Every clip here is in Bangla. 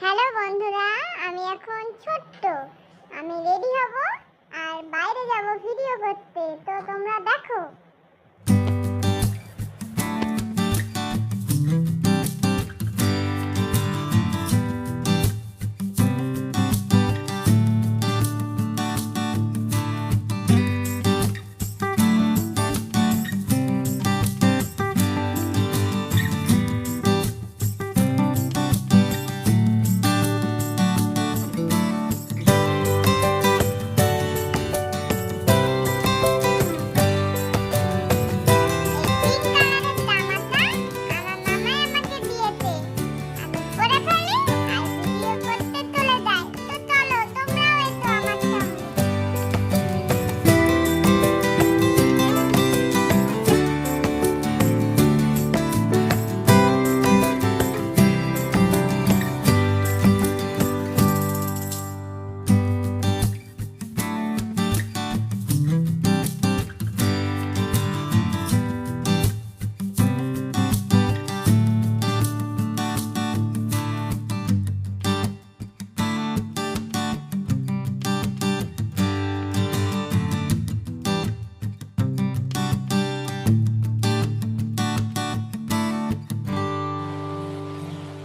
হ্যালো বন্ধুরা, আমি এখন ছোট্ট। আমি রেডি হব আর বাইরে যাব ভিডিও করতে, তো তোমরা দেখো।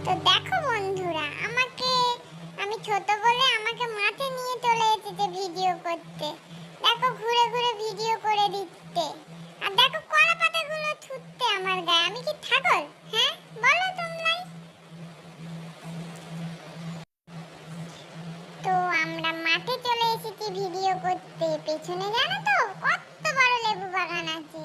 তো দেখো বন্ধুরা, আমি ছোট বলে আমাকে মাঠে নিয়ে চলে এসেছে ভিডিও করতে। দেখো ঘুরে ঘুরে ভিডিও করে দিচ্ছে। আর দেখো কলা পাতাগুলো ছুটতে আমার গায়ে। আমি কি ছাগল? হ্যাঁ বলো তোমরাই। তো আমরা মাঠে চলে এসেছি ভিডিও করতে। পেছনে জানো তো কত বড় লেবু বাগান আছে।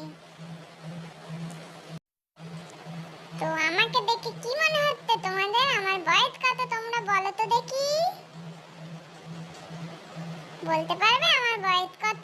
তো আমাকে দেখে কি মনে হচ্ছে তোমাদের? আমার বয়স কত তোমরা বলো তো দেখি। বলতে পারবে আমার বয়স কত?